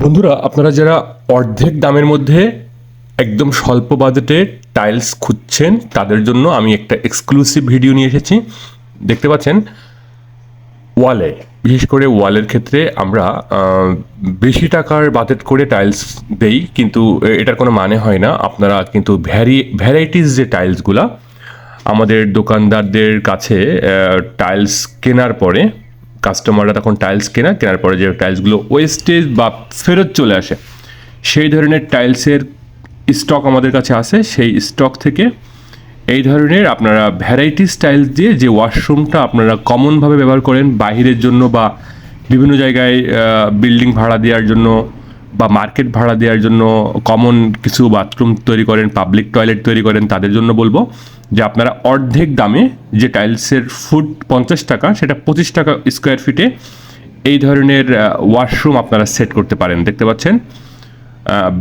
বন্ধুরা, আপনারা যারা অর্ধেক দামের মধ্যে একদম স্বল্প বাজেটে টাইলস খুঁজছেন তাদের জন্য আমি একটা এক্সক্লুসিভ ভিডিও নিয়ে এসেছি। দেখতে পাচ্ছেন ওয়ালে, বিশেষ করে ওয়ালের ক্ষেত্রে আমরা বেশি টাকার বাজেট করে টাইলস দেই, কিন্তু এটার কোনো মানে হয় না। আপনারা কিন্তু ভ্যারাইটিস যে টাইলসগুলা আমাদের দোকানদারদের কাছে টাইলস কেনার পরে কাস্টমাররা তখন টাইলস কেনার পরে যে টাইলসগুলো ওয়েস্টেজ বা ফেরত চলে আসে, সেই ধরনের টাইলসের স্টক আমাদের কাছে আসে। সেই স্টক থেকে এই ধরনের আপনারা ভ্যারাইটিস টাইলস দিয়ে যে ওয়াশরুমটা আপনারা কমনভাবে ব্যবহার করেন বাহিরের জন্য বা বিভিন্ন জায়গায় বিল্ডিং ভাড়া দেওয়ার জন্য বা মার্কেট ভাড়া দেওয়ার জন্য কমন কিছু বাথরুম তৈরি করেন, পাবলিক টয়লেট তৈরি করেন, তাদের জন্য বলবো যে আপনারা অর্ধেক দামে যে টাইলসের ফুট 50 টাকা, সেটা 25 টাকা স্কোয়ার ফিটে এই ধরনের ওয়াশরুম আপনারা সেট করতে পারেন। দেখতে পাচ্ছেন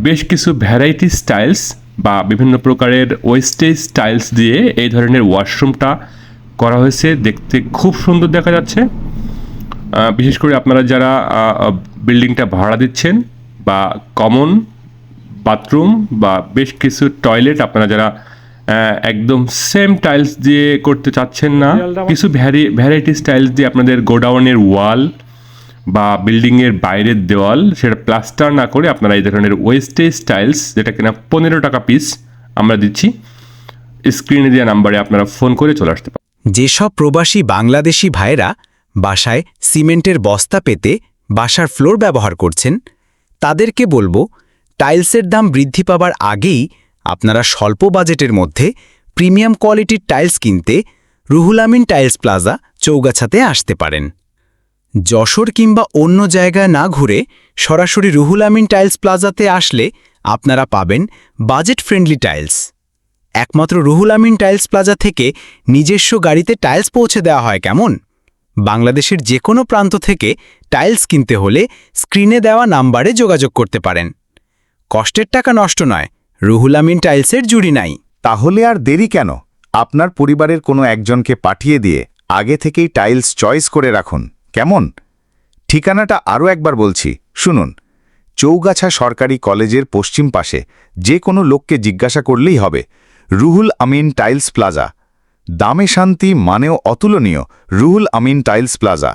বেশ কিছু ভ্যারাইটি স্টাইলস বা বিভিন্ন প্রকারের ওয়েস্টেজ টাইলস দিয়ে এই ধরনের ওয়াশরুমটা করা হয়েছে। দেখতে খুব সুন্দর দেখা যাচ্ছে। বিশেষ করে আপনারা যারা বিল্ডিংটা ভাড়া দিচ্ছেন বা কমন বাথরুম বা বেশ কিছু টয়লেট আপনারা যারা একদম সেম টাইলস দিয়ে করতে চাচ্ছেন না, কিছু ভ্যারাইটি টাইলস দিয়ে আপনাদের গোডাউনের ওয়াল বা বিল্ডিংয়ের বাইরের দেওয়াল সেটা প্লাস্টার না করে আপনারা এই ধরনের ওয়েস্টেজ টাইলস, যেটা কিনা 15 টাকা পিস আমরা দিচ্ছি, স্ক্রিনে দেওয়া নাম্বারে আপনারা ফোন করে চলে আসতে পারেন। যেসব প্রবাসী বাংলাদেশি ভাইরা বাসায় সিমেন্টের বস্তা পেতে বাসার ফ্লোর ব্যবহার করছেন, তাদেরকে বলবো টাইলসের দাম বৃদ্ধি পাবার আগেই আপনারা স্বল্প বাজেটের মধ্যে প্রিমিয়াম কোয়ালিটির টাইলস কিনতে রুহুল আমিন টাইলস প্লাজা চৌগাছাতে আসতে পারেন। যশোর কিংবা অন্য জায়গায় না ঘুরে সরাসরি রুহুল আমিন টাইলস প্লাজাতে আসলে আপনারা পাবেন বাজেট ফ্রেন্ডলি টাইলস। একমাত্র রুহুল আমিন টাইলস প্লাজা থেকে নিজস্ব গাড়িতে টাইলস পৌঁছে দেওয়া হয়। কেমন? বাংলাদেশের যে কোনো প্রান্ত থেকে টাইলস কিনতে হলে স্ক্রিনে দেওয়া নাম্বারে যোগাযোগ করতে পারেন। কষ্টের টাকা নষ্ট নয়, রুহুল আমিন টাইলসের জুড়ি নাই। তাহলে আর দেরি কেন? আপনার পরিবারের কোনো একজনকে পাঠিয়ে দিয়ে আগে থেকেই টাইলস চয়েস করে রাখুন। কেমন? ঠিকানাটা আরও একবার বলছি, শুনুন। চৌগাছা সরকারি কলেজের পশ্চিম পাশে যে কোনো লোককে জিজ্ঞাসা করলেই হবে রুহুল আমিন টাইলস প্লাজা। দামে শান্তি, মানেও অতুলনীয়। Ruhul Amin tiles plaza.